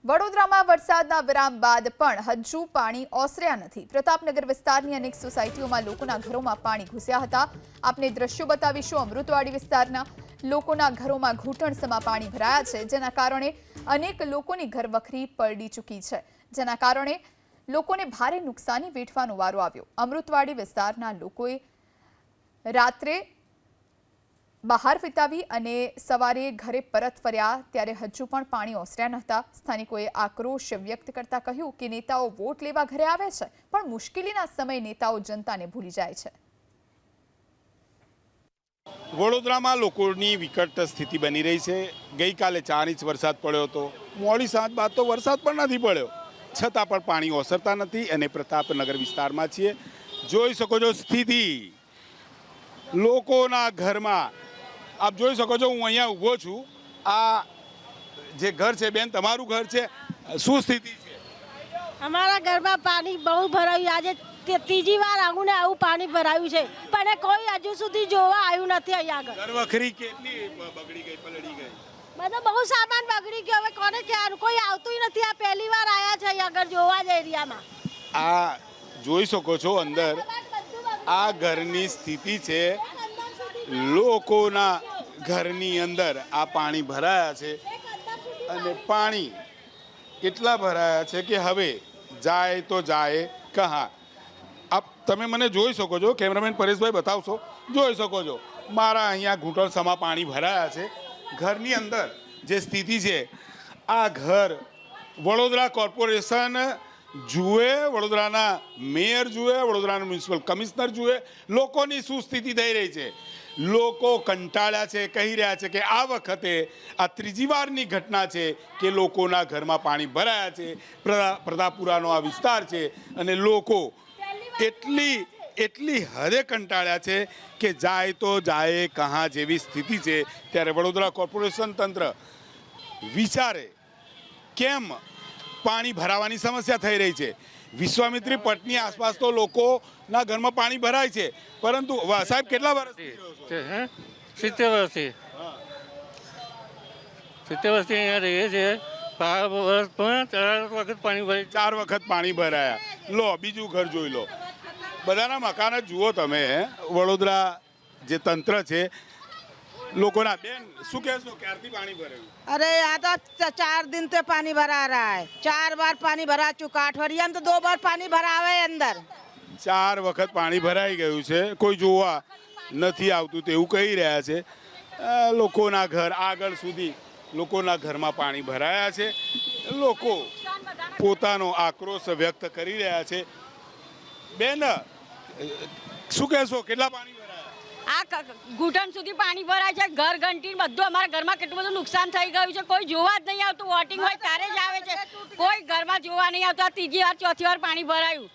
વડોદરામાં વરસાદના વિરામ બાદ પણ હજુ પાણી ઓસર્યા નથી। પ્રતાપનગર વિસ્તારની અનેક સોસાયટીઓમાં લોકોના ઘરોમાં પાણી ઘૂસ્યા હતા। આપને દ્રશ્યો બતાવીશું। અમૃતવાડી વિસ્તારના લોકોના ઘરોમાં ઘૂંટણસમાં પાણી ભરાયા છે, જેના કારણે અનેક લોકોની ઘરવખરી પલળી ચૂકી છે, જેના કારણે લોકોને ભારે નુકસાની વેઠવાનો વારો આવ્યો। અમૃતવાડી વિસ્તારના લોકોએ રાત્રે બહાર વિતાવી અને સવારે ઘરે પરત ફર્યા ત્યારે હજુ પણ પાણી ઓસર્યા નહોતા। સ્થાનિકોએ આક્રોશ વ્યક્ત કરતા કહ્યું કે નેતાઓ વોટ લેવા ઘરે આવે છે, પણ મુશ્કેલીના સમયે નેતાઓ જનતાને ભૂલી જાય છે। વડોદરામાં લોકોની વિકટ સ્થિતિ બની રહી છે। ગઈકાલે 4 ઇંચ વરસાદ પડ્યો હતો। મોડી સાંજ બાદ તો વરસાદ પણ નથી પડ્યો, છતાં પણ પાણી ઓસરતા નથી અને પ્રતાપનગર વિસ્તારમાં છીએ। જોઈ શકો છો સ્થિતિ લોકોના ઘરમાં। આપ જોઈ શકો છો, હું અહીંયા ઊભો છું। આ જે ઘર છે, બેન તમારું ઘર છે, શું સ્થિતિ છે? અમારા ઘરમાં પાણી બહુ ભરાયું। આજે ત્રીજી વાર આવું ને આવું પાણી ભરાયું છે, પણ કોઈ હજુ સુધી જોવા આવ્યું નથી। અહીંયા આગળ ઘરવખરી કેટલી બગડી ગઈ, પલળી ગઈ? બધો બહુ સામાન બગડી ગયો। હવે કોને કહેવાનું, કોઈ આવતું નથી। આ પહેલી વાર આવ્યા છે અહીંયા આગળ જોવા જ એરિયામાં। આ જોઈ શકો છો અંદર આ ઘરની સ્થિતિ છે। લોકોના ઘરની અંદર આ પાણી ભરાયા છે અને પાણી એટલા ભરાયા છે કે હવે જાય તો જાય કહાં। આપ તમે મને જોઈ શકો છો, કેમેરામેન પરેશભાઈ બતાવશો? જોઈ શકો છો મારા અહીંયા ઘૂંટણસમાં પાણી ભરાયા છે। ઘરની અંદર જે સ્થિતિ છે, આ ઘર વડોદરા કોર્પોરેશન જુએ, વડોદરાના મેયર જુએ, વડોદરાના મ્યુનિસિપલ કમિશનર જુએ, લોકોની શું સ્થિતિ થઈ રહી છે। લોકો કંટાળ્યા છે, કહી રહ્યા છે કે આ વખતે આ ત્રીજી વારની ઘટના છે કે લોકોના ઘરમાં પાણી ભરાયા છે। પ્રતાપપુરાનો આ વિસ્તાર છે અને લોકો એટલી હદે કંટાળ્યા છે કે જાય તો જાય કહાં જેવી સ્થિતિ છે। ત્યારે વડોદરા કોર્પોરેશન તંત્ર વિચારે કેમ પાણી ભરાવાની સમસ્યા થઈ રહી છે। વિશ્વામિત્રી પટની આસપાસ તો લોકોના ઘરમાં પાણી ભરાય છે, પરંતુ સાહેબ કેટલા વર્ષથી 70 વર્ષથી 70 વર્ષથી અહીંયા રહીએ છીએ। 5 વર્ષ પણ 4 વખત પાણી ભરાય, 4 વખત પાણી ભરાયા। લો બીજું ઘર જોઈ લો, બધાના મકાન જ જુઓ તમે। વડોદરા જે તંત્ર છે લોકોના। બેન શું કહેશો, ક્યારથી પાણી ભરાયું? अरे यहाँ तो 4 दिन से पानी भरा रहा है। 4 बार पानी भरा चुका। अठवरिया में तो 2 बार पानी भरा हुआ है अंदर। 4 વખત પાણી ભરાઈ ગયું છે, કોઈ જોવા નથી આવતું તેવું કહી રહ્યા છે। લોકોના ઘર આગળ સુધી લોકોના ઘરમાં પાણી ભરાયા છે। લોકો પોતાનો આક્રોશ વ્યક્ત કરી રહ્યા છે। બેન શું કહેશો, કેટલા પાણી ભરાયા? આ ઘૂંટણ સુધી પાણી ભરાય છે। ઘર ઘંટી બધું અમારા ઘરમાં કેટલું બધું નુકસાન થઈ ગયું છે। કોઈ જોવા જ નહીં આવતું। વોટિંગ હોય ત્યારે જ આવે છે, કોઈ ઘરમાં જોવા નહીં આવતું। આ ત્રીજી વાર ચોથી વાર પાણી ભરાયું।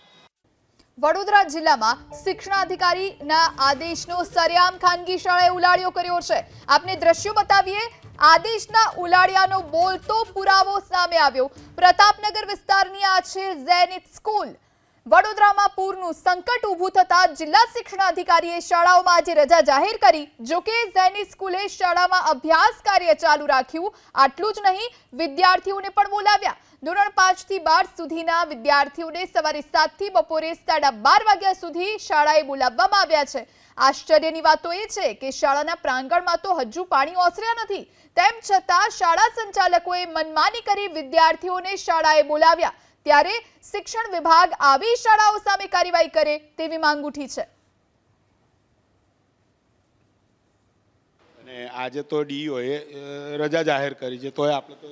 વડોદરા જિલ્લામાં શિક્ષણાધિકારીના આદેશનો સરેઆમ ખાનગી શાળાએ ઉલાળ્યો કર્યો છે। આપને દ્રશ્યો બતાવીએ। આદેશના ઉલાળ્યાનો બોલતો પુરાવો સામે આવ્યો। પ્રતાપનગર વિસ્તારની આ છે ઝેનિથ સ્કૂલ। વડોદરામાં પૂરનું સંકટ ઊભું થતા જિલ્લા શિક્ષણાધિકારીએ શાળાઓમાં આજે રજા જાહેર કરી। જોકે ઝેનિથ સ્કૂલે શાળામાં અભ્યાસ કાર્ય ચાલુ રાખ્યું। આટલું જ નહીં, વિદ્યાર્થીઓને પણ બોલાવ્યા। ધોરણ 5 થી 12 સુધીના વિદ્યાર્થીઓને સવારે 7 થી બપોરે 12:30 વાગ્યા સુધી શાળાએ બોલાવવામાં આવ્યા છે। આશ્ચર્યની વાત તો એ છે કે શાળાના પ્રાંગણમાં તો હજુ પાણી ઓસર્યા નથી, તેમ છતાં શાળા સંચાલકોએ મનમાની કરી વિદ્યાર્થીઓને શાળાએ બોલાવ્યા। ત્યારે શિક્ષણ વિભાગ આવી શાળાઓ સામે કાર્યવાહી કરે તેવી માંગ ઉઠી છે। અને આજે તો ડીઓએ રજા જાહેર કરી છે, તોય આપણે તો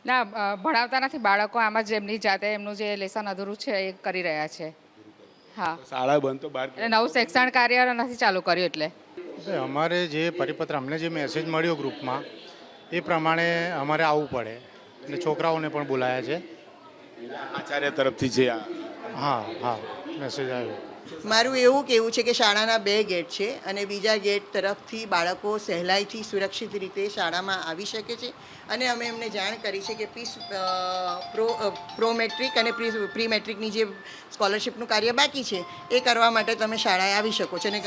ના ભણાવતા નથી બાળકો। આમાં જ એમની જાતે એમનું જે લેસન અધૂરું છે એ કરી રહ્યા છે। હા, શાળા બંધ તો બહાર એટલે નવું શિક્ષણ કાર્ય નથી ચાલુ કર્યું। એટલે અમારે જે પરિપત્ર અમને જે મેસેજ મળ્યો ગ્રુપમાં એ પ્રમાણે અમારે આવવું પડે, એટલે છોકરાઓને પણ બોલાયા છે। આચાર્ય તરફથી છે આ? હા હા, મેસેજ આવ્યો। મારું એવું કહેવું છે કે શાળાના 2 ગેટ છે અને બીજા ગેટ તરફથી બાળકો સહેલાઈથી સુરક્ષિત રીતે શાળામાં આવી શકે છે। અને અમે એમને જાણ કરી છે કે પ્રો મેટ્રિક અને પ્રી મેટ્રિકની જે સ્કોલરશિપનું કાર્ય બાકી છે એ કરવા માટે તમે શાળાએ આવી શકો છો। અને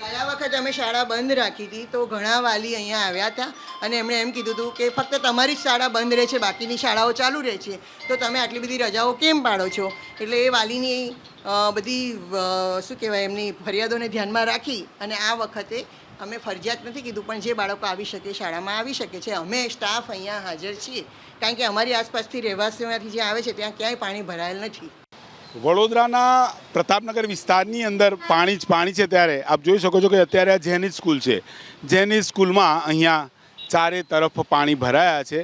ગયા વખત અમે શાળા બંધ રાખી હતી તો ઘણા વાલી અહીંયા આવ્યા હતા અને એમણે એમ કીધું હતું કે ફક્ત તમારી જ શાળા બંધ રહે છે, બાકીની શાળાઓ ચાલુ રહે છે, તો તમે આટલી બધી રજાઓ કેમ પાડો છો? એટલે એ વાલીની બધી શું કહેવાય એમની ફરિયાદોને ધ્યાનમાં રાખી અને આ વખતે અમે ફરજિયાત નથી કીધું, પણ જે બાળકો આવી શકે શાળામાં આવી શકે છે. અમે સ્ટાફ અહીંયા હાજર છીએ કારણ કે અમારી આસપાસથી રહેવાસીઓમાંથી જે આવે છે ત્યાં ક્યાંય પાણી ભરાયેલ નથી. વડોદરાના પ્રતાપનગર વિસ્તારની અંદર પાણી જ પાણી છે. ત્યારે આપ જોઈ શકો છો કે અત્યારે આ જેનિસ સ્કૂલ છે. જેનિસ સ્કૂલમાં અહીંયા ચારે તરફ પાણી ભરાયા છે.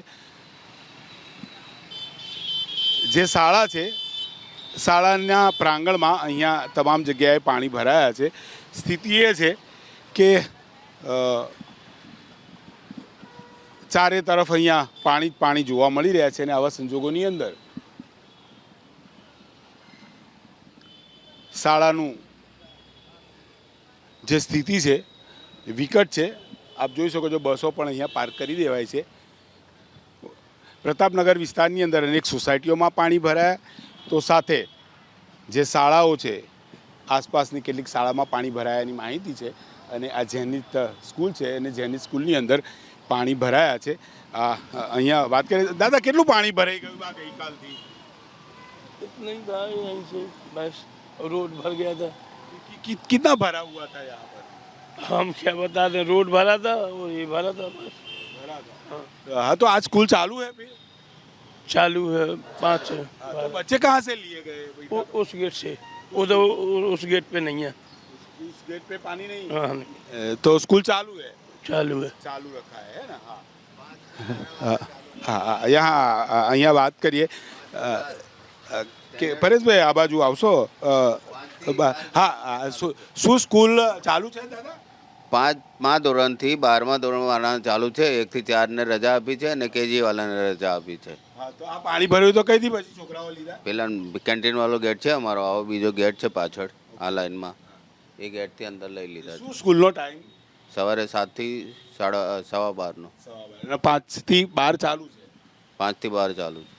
જે શાળા છે શાળાના પ્રાંગણમાં અહીંયા તમામ જગ્યાએ પાણી ભરાયા છે. સ્થિતિ એ છે કે ચારે તરફ અહીંયા પાણી જ પાણી જોવા મળી રહ્યા છે અને આવા સંજોગોની અંદર શાળાનું જે સ્થિતિ છે એ વિકટ છે. આપ જોઈ શકો છો બસો પણ અહીંયા પાર્ક કરી દેવાય છે. પ્રતાપનગર વિસ્તારની અંદર અનેક સોસાયટીઓમાં પાણી ભરાયા, તો સાથે જે શાળાઓ છે આસપાસની કેટલીક શાળામાં પાણી ભરાયાની માહિતી છે. અને આ જેનિત સ્કૂલ છે અને જેનિત સ્કૂલની અંદર પાણી ભરાયા છે. અહીંયા વાત કરીએ દાદા, કેટલું પાણી ભરાઈ ગયું આ ગઈકાલથી? नहीं भाई यहीं से बस रोड भर गया था। कितना भरा हुआ था यहाँ पर? हम क्या बता दें, रोड भरा था और ये भरा था बस। भरा था। हाँ, तो आज स्कूल चालू है फिर? चालू है 5 से। तो बच्चे कहाँ से लिए गए? उस गेट से, उधर उस गेट पे नहीं है। उस गेट पे पानी नहीं? हाँ नहीं, तो स्कूल चालू है? चालू है, चालू रखा है ना? हाँ हाँ. यहाँ અહીંયા વાત કરીએ કે પરેશભાઈ આ બાજુ આવશો. હા, શું સ્કૂલ ચાલુ છે દાદા? 5મા ધોરણથી 12મા ધોરણવાળાને ચાલુ છે. 1 થી 4 ને રજા આપી છે અને કેજી વાળાને રજા આપી છે. હા, તો આ પાણી ભર્યું તો કઈથી પછી છોકરાઓ લીધા? પેલા કેન્ટીન વાળો ગેટ છે અમારો, આવો બીજો ગેટ છે પાછળ આ લાઈનમાં, એ ગેટથી અંદર લઈ લીધા છે. શું સ્કૂલનો ટાઈમ? સવારે 7 થી 12:30 નો. 5 થી 12 ચાલુ છે? 5 થી 12 ચાલુ છે.